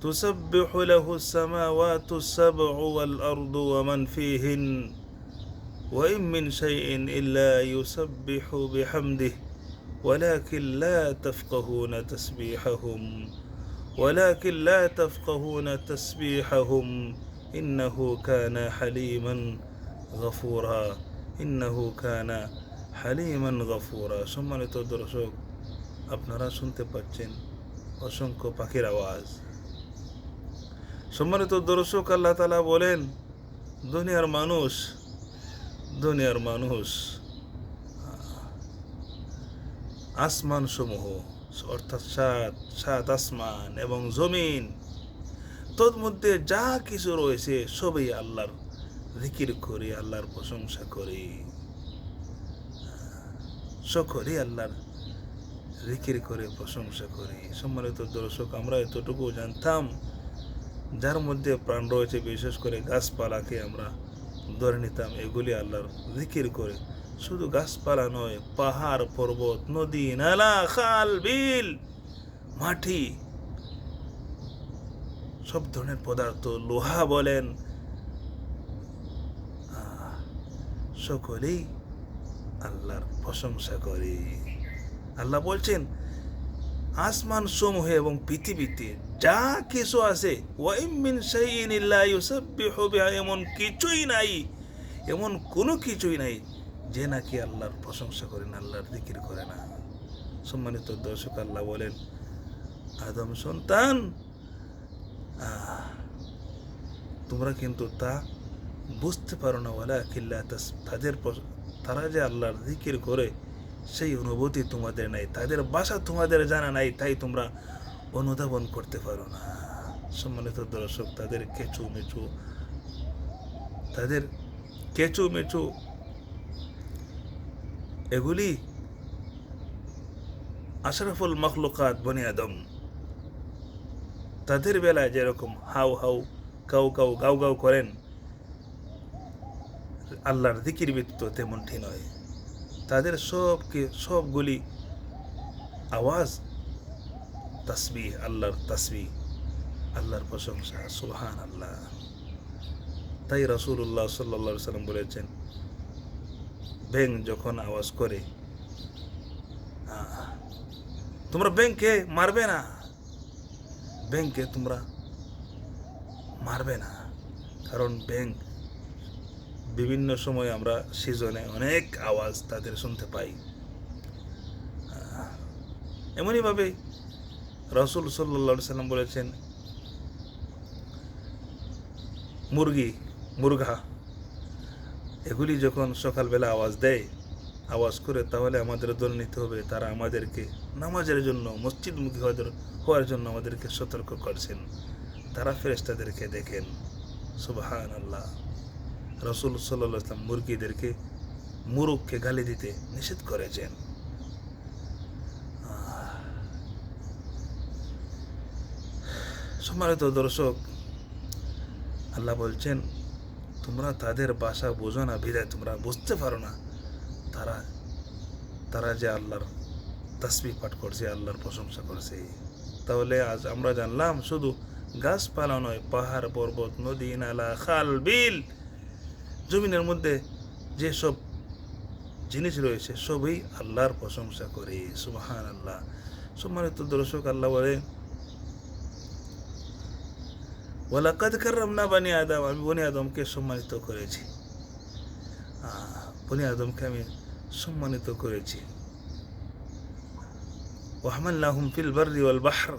تسبح له السماوات السبع والأرض ومن فيهن وإن من شيء إلا يسبح بحمده ولكن لا تفقهون تسبيحهم إنه كان حليما غفورا সম্মানিত দর্শক, আপনারা শুনতে পাচ্ছেন অসংখ্য পাখির আওয়াজ। সম্মানিত দর্শক, আল্লাহ তাআলা বলেন, দুনিয়ার মানুষ আসমান সমূহ অর্থাৎ সাত আসমান এবং জমিন, তোর মধ্যে যা কিছু রয়েছে সবই আল্লাহর জিকির করি, আল্লাহর প্রশংসা করি, সকলেই আল্লাহর জিকির করে প্রশংসা করি। সম্মানিত দর্শক, আমরা এতটুকু জানতাম, যার মধ্যে প্রাণ রয়েছে, বিশেষ করে গাছপালাকে আমরা ধরে নিতাম এগুলি আল্লাহর জিকির করে। শুধু গাছপালা নয়, পাহাড় পর্বত, নদী নালা, খাল বিল, মাটি, সব ধরনের পদার্থ, লোহা বলেন, সকলেই আল্লাহর প্রশংসা করে। আল্লাহ বলছেন, আসমান সমূহে এবং পৃথিবীতে যা কিছু আছে, ওয়াইম মিন শাইইন ইল্লা ইউসাব্বিহু বিহা, এমন কোনো কিছুই নাই যে নাকি আল্লাহর প্রশংসা করে না, আল্লাহর জিকির করে না। সম্মানিত দর্শক, আল্লাহ বলেন, আদম সন্তান, তোমরা কিন্তু তা বুঝতে পারো না, তারা যে আল্লাহর জিকির করে সেই অনুভূতি তোমাদের নাই, তাদের ভাষা তোমাদের জানা নাই, তাই তোমরা অনুধাবন করতে পারো না। সম্মানিত দর্শক, তাদের কেঁচু মেচু এগুলি আশরাফুল মখলুকাত বনি আদম, তাদের বেলায় যেরকম how how cow cow go go করেন, আল্লাহর জিকির ব্যতীত তেমনটি নয়। তাদের সবগুলি আওয়াজ তাসবিহ, আল্লাহর প্রশংসা, সুবহানাল্লাহ। তাই রাসূলুল্লাহ সাল্লাল্লাহু আলাইহি ওয়াসাল্লাম বলেছেন, ব্যাঙ যখন আওয়াজ করে, তোমরা ব্যাঙকে মারবে না, কারণ ব্যাঙ বিভিন্ন সময় আমরা সিজনে অনেক আওয়াজ তাদের শুনতে পাই। এমনইভাবে রাসূল সাল্লাল্লাহু আলাইহি ওয়াসাল্লাম বলেছেন, মুরগা এগুলি যখন সকালবেলা আওয়াজ করে, তাহলে আমাদের ধরে নিতে হবে তারা আমাদেরকে নামাজের জন্য, মসজিদমুখী হওয়ার জন্য আমাদেরকে সতর্ক করছেন। তারা ফেরেশতাদেরকে দেখেন। সুবহানাল্লাহ। রাসূল সাল্লাল্লাহু আলাইহি ওয়াসাল্লাম মুরগকে গালি দিতে নিষেধ করেছেন। সম্মানিত দর্শক, আল্লাহ বলছেন, তোমরা তাদের ভাষা বোঝো না, বিধায় তোমরা বুঝতে পারো না তারা যে আল্লাহর তাসবিহ পাঠ করছে, আল্লাহর প্রশংসা করছে। তাহলে আজ আমরা জানলাম, শুধু গাছপালা নয়, পাহাড় পর্বত, নদী নালা, খাল বিল, জমিনের মধ্যে যেসব জিনিস রয়েছে সবই আল্লাহর প্রশংসা করে। সুবহানাল্লাহ। সম্মানিত দর্শক, আল্লাহ বলে, ওয়ালাকাদ কাররামনা বানি আদম, আমি বনি আদমকে সম্মানিত করেছি, ওয়া হামালনাহুম ফিল বাররি ওয়াল বাহর,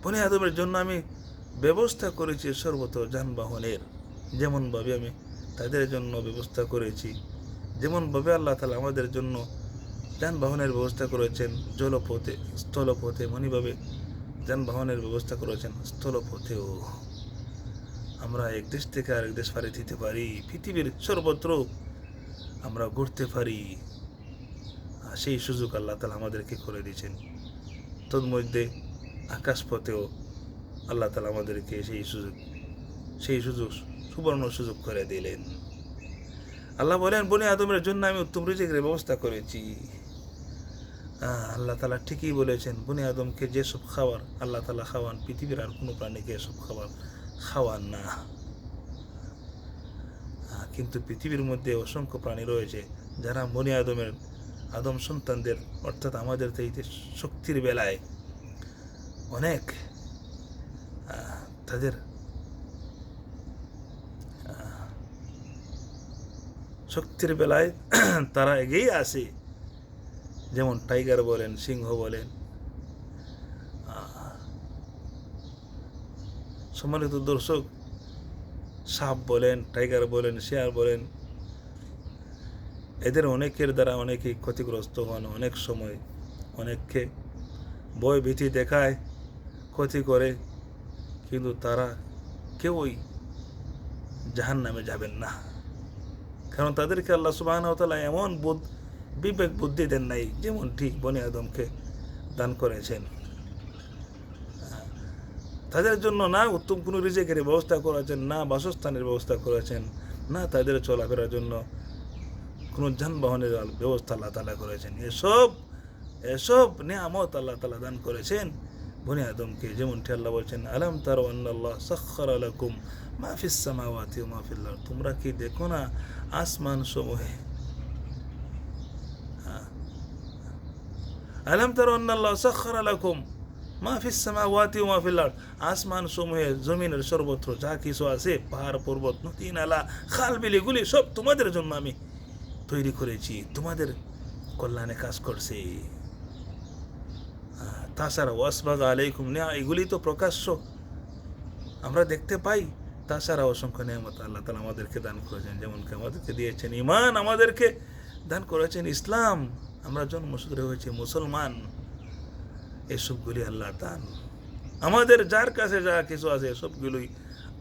বনি আদমের জন্য আমি ব্যবস্থা করেছি সর্বত যানবাহনের, যেমনভাবে আমি তাদের জন্য ব্যবস্থা করেছি, যেমনভাবে আল্লাহ তাআলা আমাদের জন্য যানবাহনের ব্যবস্থা করেছেন জলপথে, স্থলপথে, এমনইভাবে যানবাহনের ব্যবস্থা করেছেন স্থলপথেও। আমরা এক দেশ থেকে আরেক দেশ পাড়ি দিতে পারি, পৃথিবীর সর্বত্র আমরা ঘুরতে পারি, সেই সুযোগ আল্লাহ তাআলা আমাদেরকে করে দিয়েছেন। তন্মধ্যে আকাশপথেও আল্লাহ তাআলা আমাদেরকে সেই সুযোগ সুবর্ণ সুযোগ করে দিলেন। আল্লাহ বলেন, বনি আদমের জন্য আমি উত্তম রিজিকের ব্যবস্থা করেছি। আল্লাহ তালা ঠিকই বলেছেন, বনি আদমকে যেসব খাবার আল্লাহ তালা খাওয়ান, পৃথিবীর আর কোনো প্রাণীকে এসব খাবার খাওয়ান না। কিন্তু পৃথিবীর মধ্যে অসংখ্য প্রাণী রয়েছে যারা বনি আদম সন্তানদের অর্থাৎ আমাদের এই যে শক্তির বেলায় অনেক তাদের শক্তির বেলায় তারা এগিয়ে আসে, যেমন টাইগার বলেন, সিংহ বলেন। সম্মানিত দর্শক, সাপ বলেন, টাইগার বলেন, শেয়ার বলেন, এদের অনেকের দ্বারা অনেকেই ক্ষতিগ্রস্ত হন। অনেক সময় অনেককে ভয় ভীতি দেখায়, ক্ষতি করে, কিন্তু তারা কেউই জাহান্নামে যাবেন না, কারণ তাদেরকে আল্লাহ সুবহানাহু ওয়া তাআলা এমন বিবেক বুদ্ধি দেন নাই যেমন ঠিক বনি আদমকে দান করেছেন। তাদের জন্য না উত্তম কোনো রিজিকের ব্যবস্থা করেছেন, না বাসস্থানের ব্যবস্থা করেছেন, না তাদের চলাফেরার জন্য কোনো যানবাহনের ব্যবস্থা আল্লাহ তাআলা করেছেন। এসব নিয়ামত আল্লাহ তাআলা দান করেছেন বনি আদমকে। যেমনটি আল্লাহ বলছেন, আলাম তারা আন্নাল্লাহ সাখখারা লাকুম মা ফিস সামাওয়াতি ওয়া মা ফিল আরদ, তোমরা কি দেখো না আসমান সমূহে, আলাম তারা আন্নাল্লাহ সাখখারা লাকুম মা ফিস সামাওয়াতি ওয়া মা ফিল আরদ, আসমান সমূহে জমিনের সর্বত্র যা কিছু আছে, পাহাড় পর্বত নদী নালা খাল বিল, এগুলি সব তোমাদের জন্য আমি তৈরি করেছি, তোমাদের কল্যাণে কাজ করছে। তাছাড়া ওয়াসবাগা আলাইকুম নিয়া, এগুলি তো প্রকাশ্য আমরা দেখতে পাই। তাছাড়া অসংখ্য নিয়ামত আল্লাহ তাআলা আমাদেরকে দান করেছেন, যেমনকি আমাদেরকে দিয়েছেন ঈমান, আমাদেরকে দান করেছেন ইসলাম, আমরা জন্মসূত্রে হয়েছে মুসলমান। এসবগুলি আল্লাহ দান। আমাদের যার কাছে যা কিছু আছে সবগুলোই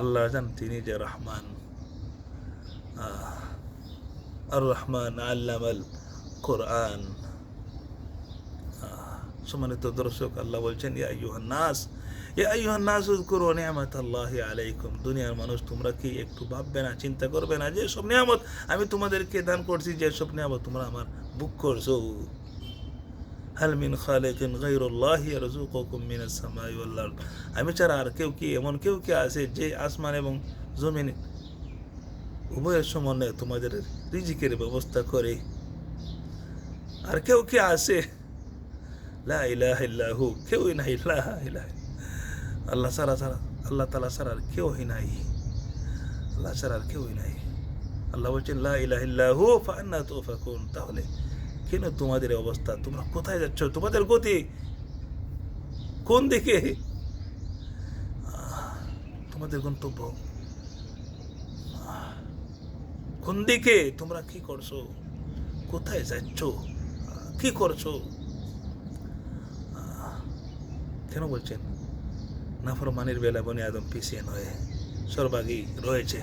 আল্লাহ জান, তিনি যে রহমান, আর রহমান আল্লামাল কোরআন। সম্মানিত দর্শক, আল্লাহ বলছেন, ইয়া আইয়ুহান নাস উযকুরু নি'মাতাল্লাহি আলাইকুম, দুনিয়ার মানুষ তোমরা কি একটু ভাববে না, চিন্তা করবে না যে সব নিয়ামত আমি তোমাদেরকে দান করছি, যে সব নিয়ামত তোমরা আমার ভোগ করছো। হাল মিন খালিকিন গায়রুল্লাহি ইয়ারযুকুকুম মিনাস সামাই ওয়াল আরদ, আমি ছাড়া আর কেউ কি এমন কেউ কি আছে যে আসমান এবং জমিন উভয়ের সমন্বয়ে তোমাদের রিজিকের ব্যবস্থা করে? আর কেউ কি আছে? লা ইলাহা ইল্লাহু, কেউই নাই। লা ইলাহা আল্লাহ ছাড়া, আল্লাহ তাআলা ছাড়া আর কেউই নাই, আল্লাহ ছাড়া আর কেউই নাই। আল্লাহ বলছেন, লা ইলাহা ইল্লাহু ফাআন্না তুফাকুন, তাহলে কেন তোমাদের অবস্থা? তোমরা কোথায় যাচ্ছ? তোমাদের গতি কোন দিকে? তোমাদের গন্তব্য কোন দিকে? তোমরা কি করছো? কোথায় যাচ্ছ? কি করছো? কেন বলছেন? নাফরমানির বেলা বনি আদম পিছিয়ে নয়, সর্বাগী রয়েছে।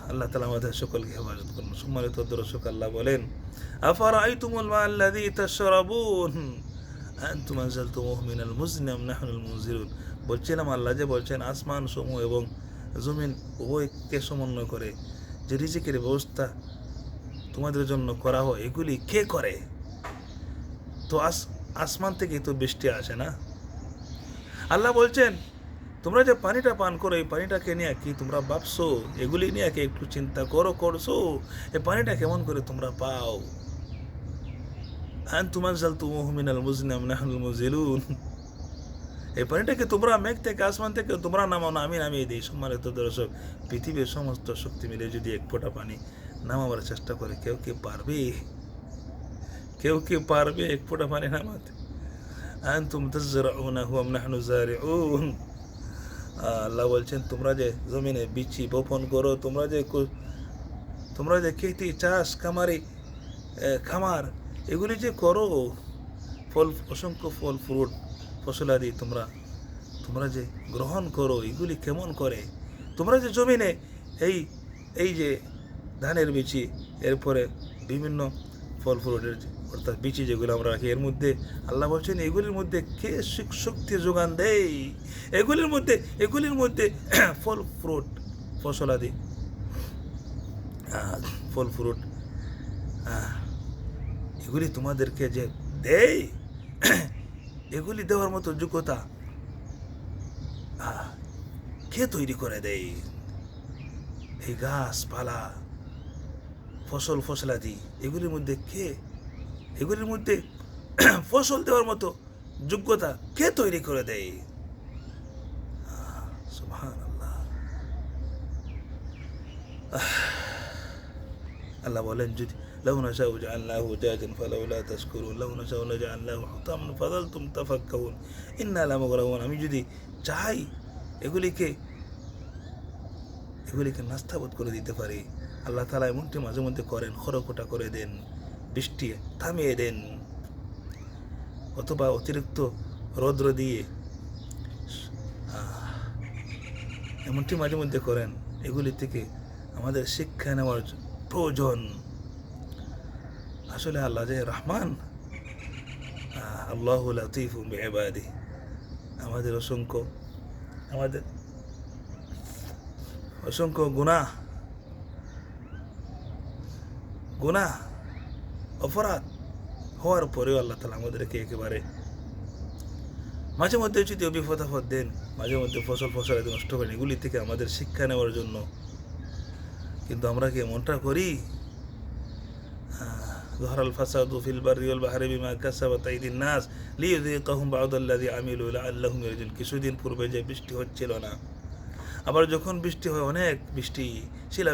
আল্লাহ তাআলা আমাদের সকলকে হেফাজত করুন। সম্মানিত দর্শক, আল্লাহ বলেন, আফারাআইতুমুল মা আল্লাযী তাশরাবুন আনতুম আনজালতুমুহু মিনাল মুজনি আম নাহনুল মুনজিলুন। বলছিলাম, আল্লাহ যে বলছেন আসমান সমূহ এবং জমিন উভয়কে সমন্বয় করে যে রিজিকের ব্যবস্থা তোমাদের জন্য করা হয়, এগুলি কে করে? তো আসমান থেকে তো বৃষ্টি আসে না। আল্লাহ বলছেন, তোমরা যে পানিটা পান করো, এই পানিটাকে নিয়ে কি তোমরা ভাবছো? এগুলি নিয়ে কি একটু চিন্তা করছো? এই পানিটা কেমন করে তোমরা পাও? আনতুম আনজালতুমুহু মিনাল মুজনি আম নাহনুল মুনজিলুন, এই পানিটাকে তোমরা মেঘ থেকে আসমান থেকে তোমরা নামাও না, আমি নামিয়ে দিই। সম্মানিত দর্শক, পৃথিবীর সমস্ত শক্তি মিলে যদি এক ফোঁটা পানি নামাবার চেষ্টা করে, কেউ কি পারবে? কেউ কি পারবে এক ফোঁটা পানি নামাতে? আনতুম তাজরাউনাহু আম নাহনু যারিউন, আল্লাহ বলছেন, তোমরা যে জমিনে বিচি বপন করো, তোমরা যে খেতি চাষ কামারি খামার এগুলি যে করো, অসংখ্য ফল ফ্রুট ফসলাদি তোমরা যে গ্রহণ করো, এগুলি কেমন করে? তোমরা যে জমিনে এই যে ধানের বিচি, এরপরে বিভিন্ন ফল ফ্রুটের অর্থাৎ বিচি যেগুলো আমরা রাখি, এর মধ্যে আল্লাহ বলছেন এগুলির মধ্যে কে শক্তি যোগান দেয়? এগুলির মধ্যে ফল ফ্রুট ফসলাদি ফল ফ্রুট এগুলি তোমাদেরকে যে দেয়, এগুলি দেওয়ার মতো যোগ্যতা কে তৈরি করে দেয়? এই গাছপালা, ফসল ফসলাদি, এগুলির মধ্যে এগুলির মধ্যে ফসল দেওয়ার মতো যোগ্যতা কে তৈরি করে দেয়? সুবহানাল্লাহ। আল্লাহ বলেন, যদি লাউ নাশাউ জাআলনাহু জাজান ফালাউলা তাশকুরুন লাউ নাশাউ লাজআলনাহু হুতামান ফাযালতুম তাফাক্কাহুন ইন্না লামুগরামুন। আমি যদি চাই এগুলিকে নাস্তাবোধ করে দিতে পারি। আল্লাহ তাআলা এমনটি মাঝে মধ্যে করেন, খরকোটা করে দেন, বৃষ্টি থামিয়ে দেন, অথবা অতিরিক্ত রৌদ্র দিয়ে এমনটি মাঝে মধ্যে করেন। এগুলি থেকে আমাদের শিক্ষা নেওয়ার প্রয়োজন। আসলে আল্লাহ যে রহমান, আল্লাহু লাতীফুম বিইবাদিহি। আমাদের অসংখ্য গুনাহ অপরাধ হওয়ার পরেও আল্লাহ তাআলা আমাদেরকে একেবারে মাঝে মধ্যে যদি বিপদ আপদ দেন, মাঝে মধ্যে ফসল নষ্ট করেন, এগুলি থেকে আমাদের শিক্ষা নেওয়ার জন্য। কিন্তু আমরা কি এমনটা করি? ظهر الفساد في البر والبحر بما كسبت أيدي الناس ليذيقهم بعض الذي عملوا لعلهم يرجعون। কিছুদিন পূর্বে যে বৃষ্টি হচ্ছিল না, আবার যখন বৃষ্টি হয়, অনেক বৃষ্টি, শিলা